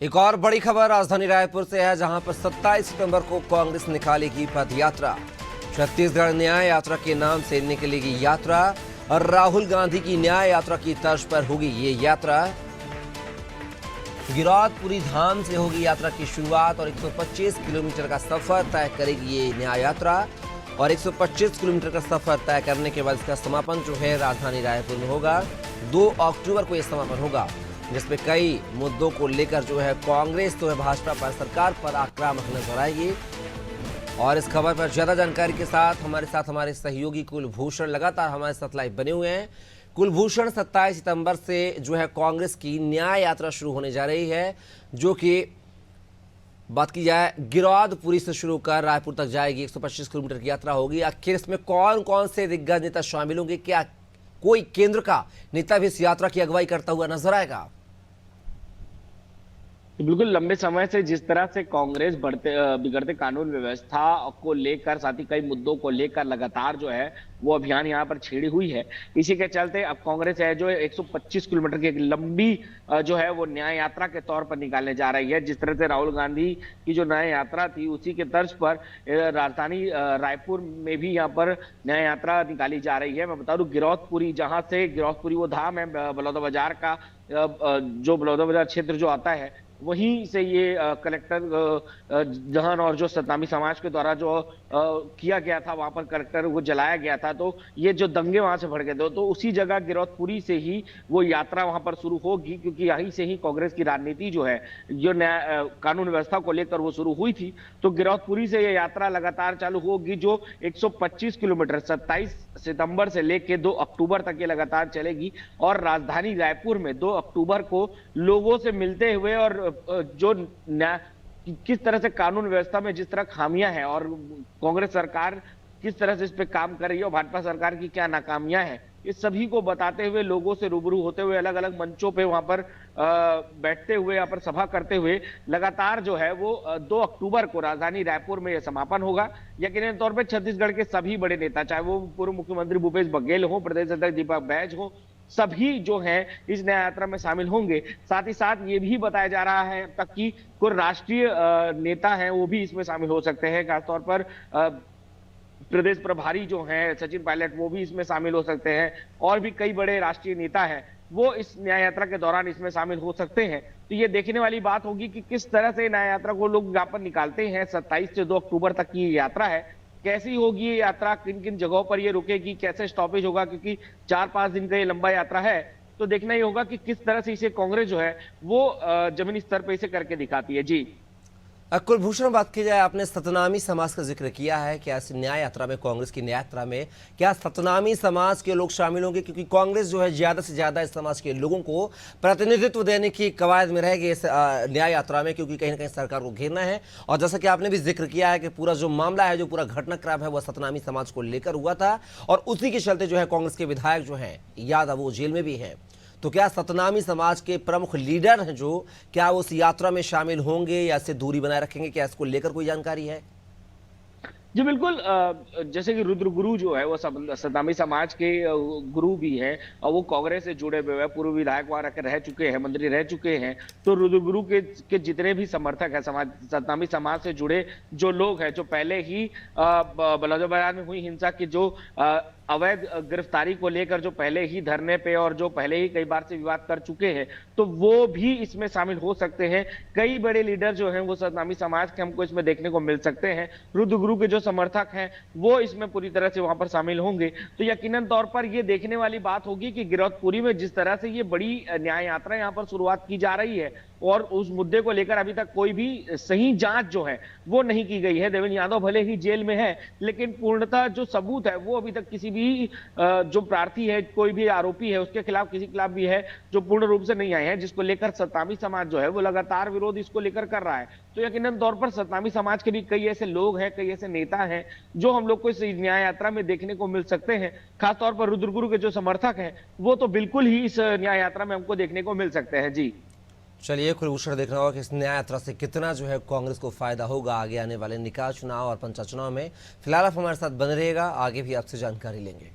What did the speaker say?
एक और बड़ी खबर राजधानी रायपुर से है, जहां पर 27 सितंबर को कांग्रेस निकालेगी पद यात्रा। छत्तीसगढ़ न्याय यात्रा के नाम से निकलेगी यात्रा और राहुल गांधी की न्याय यात्रा की तर्ज पर होगी ये यात्रा। गिरौदपुरी धाम से होगी यात्रा की शुरुआत और 125 किलोमीटर का सफर तय करेगी ये न्याय यात्रा और 125 किलोमीटर का सफर तय करने के बाद इसका समापन जो है राजधानी रायपुर में होगा। 2 अक्टूबर को यह समापन होगा, जिसमें कई मुद्दों को लेकर जो है कांग्रेस तो है भाजपा पर, सरकार पर आक्रामक नजर आएगी। और इस खबर पर ज्यादा जानकारी के साथ हमारे सहयोगी कुलभूषण लगातार हमारे साथ लाइव बने हुए हैं। कुलभूषण, 27 सितंबर से जो है कांग्रेस की न्याय यात्रा शुरू होने जा रही है, जो कि बात की जाए गिरौदपुरी से शुरू कर रायपुर तक जाएगी। 125 किलोमीटर की यात्रा होगी। आखिर इसमें कौन कौन से दिग्गज नेता शामिल होंगे? क्या कोई केंद्र का नेता भी इस यात्रा की अगुवाई करता हुआ नजर आएगा? बिल्कुल, लंबे समय से जिस तरह से कांग्रेस बिगड़ते कानून व्यवस्था को लेकर, साथ ही कई मुद्दों को लेकर लगातार जो है वो अभियान यहाँ पर छेड़ी हुई है। इसी के चलते अब कांग्रेस है जो 125 किलोमीटर की एक लंबी जो है वो न्याय यात्रा के तौर पर निकालने जा रही है। जिस तरह से राहुल गांधी की जो न्याय यात्रा थी, उसी के तर्ज पर राजधानी रायपुर में भी यहाँ पर न्याय यात्रा निकाली जा रही है। मैं बता दूं, गिरौदपुरी, जहां से गिरौदपुरी वो धाम है बलौदाबाजार का, जो बलौदाबाजार क्षेत्र जो आता है, वहीं से ये कलेक्टर जहां और जो सतनामी समाज के द्वारा जो किया गया था, वहां पर कलेक्टर वो जलाया गया था, तो ये जो दंगे वहां से भड़के थे, तो उसी जगह गिरौदपुरी से ही वो यात्रा वहां पर शुरू होगी, क्योंकि यहीं से ही कांग्रेस की राजनीति जो है, जो नया कानून व्यवस्था को लेकर वो शुरू हुई थी। तो गिरौदपुरी से ये यात्रा लगातार चालू होगी, जो 125 किलोमीटर 27 सितंबर से लेकर 2 अक्टूबर तक ये लगातार चलेगी और राजधानी रायपुर में 2 अक्टूबर को लोगों से मिलते हुए और जो किस तरह से कानून व्यवस्था में जिस तरह खामियां हैं और कांग्रेस सरकार किस तरह से इस पे काम कर रही है और भाजपा सरकार की क्या नाकामियां हैं, इस सभी को बताते हुए, लोगों से रूबरू होते हुए, अलग अलग मंचों पे वहां पर बैठते हुए, यहाँ पर सभा करते हुए लगातार जो है वो 2 अक्टूबर को राजधानी रायपुर में यह समापन होगा। यकीनन तौर पर छत्तीसगढ़ के सभी बड़े नेता, चाहे वो पूर्व मुख्यमंत्री भूपेश बघेल हो, प्रदेश अध्यक्ष दीपक बैज हो, सभी जो हैं इस न्याय यात्रा में शामिल होंगे। साथ ही साथ ये भी बताया जा रहा है तक कि कोई राष्ट्रीय नेता हैं वो भी इसमें शामिल हो सकते हैं। खासतौर पर प्रदेश प्रभारी जो हैं सचिन पायलट, वो भी इसमें शामिल हो सकते हैं और भी कई बड़े राष्ट्रीय नेता हैं वो इस न्याय यात्रा के दौरान इसमें शामिल हो सकते हैं। तो ये देखने वाली बात होगी कि किस तरह से न्याय यात्रा को लोग यहाँ पर निकालते हैं। 27 से 2 अक्टूबर तक की यात्रा है। कैसी होगी ये यात्रा, किन किन जगहों पर ये रुकेगी, कैसे स्टॉपेज होगा, क्योंकि 4-5 दिन का ये लंबा यात्रा है, तो देखना ही होगा कि किस तरह से इसे कांग्रेस जो है वो जमीनी स्तर पर इसे करके दिखाती है। जी कुलभूषण, बात की जाए, आपने सतनामी समाज का जिक्र किया है। क्या इस न्याय यात्रा में, कांग्रेस की न्याय यात्रा में क्या सतनामी समाज के लोग शामिल होंगे? क्योंकि कांग्रेस जो है ज्यादा से ज्यादा इस समाज के लोगों को प्रतिनिधित्व देने की कवायद में रहेगी इस न्याय यात्रा में, क्योंकि कहीं ना कहीं सरकार को घेरना है। और जैसा कि आपने भी जिक्र किया है कि पूरा जो मामला है, जो पूरा घटनाक्रम है, वह सतनामी समाज को लेकर हुआ था और उसी के चलते जो है कांग्रेस के विधायक जो है यादव वो जेल में भी है। तो क्या सतनामी समाज के प्रमुख लीडर हैं जो, क्या उस यात्रा में शामिल होंगे या इससे दूरी बनाए रखेंगे? क्या इसको लेकर कोई जानकारी है? जी बिल्कुल, जैसे कि रुद्र गुरु जो है वो सतनामी समाज के गुरु भी हैं और वो कांग्रेस से जुड़े हुए हैं, पूर्व विधायक वहां रह चुके हैं, मंत्री रह चुके हैं। तो रुद्र गुरु के जितने भी समर्थक हैं, सतनामी समाज से जुड़े जो लोग हैं, जो पहले ही बलौदाबाजार में हुई हिंसा की जो अवैध गिरफ्तारी को लेकर जो पहले ही धरने पे और जो पहले ही कई बार से विवाद कर चुके हैं, तो वो भी इसमें शामिल हो सकते हैं। कई बड़े लीडर जो हैं वो सतनामी समाज के हमको इसमें देखने को मिल सकते हैं। रुद्र गुरु के जो समर्थक हैं वो इसमें पूरी तरह से वहां पर शामिल होंगे। तो यकीनन तौर पर ये देखने वाली बात होगी कि गिरौदपुरी में जिस तरह से ये बड़ी न्याय यात्रा यहाँ पर शुरुआत की जा रही है और उस मुद्दे को लेकर अभी तक कोई भी सही जांच जो है वो नहीं की गई है। देवेंद्र यादव भले ही जेल में है, लेकिन पूर्णतः जो सबूत है वो अभी तक किसी भी जो प्रार्थी है, कोई भी आरोपी है, उसके खिलाफ, किसी खिलाफ भी है, जो पूर्ण रूप से नहीं आए हैं, जिसको लेकर सतनामी समाज जो है वो लगातार विरोध इसको लेकर कर रहा है। तो यकीनन तौर पर सतनामी समाज के भी कई ऐसे लोग हैं, कई ऐसे नेता हैं जो हम लोग को इस न्याय यात्रा में देखने को मिल सकते हैं। खासतौर पर रुद्र गुरु के जो समर्थक हैं वो तो बिल्कुल ही इस न्याय यात्रा में हमको देखने को मिल सकते हैं। जी चलिए, कुलभूषण, देखना होगा कि इस न्याय यात्रा से कितना जो है कांग्रेस को फायदा होगा आगे आने वाले निकाय चुनाव और पंचायत चुनाव में। फिलहाल आप हमारे साथ बने रहिएगा, आगे भी आपसे जानकारी लेंगे।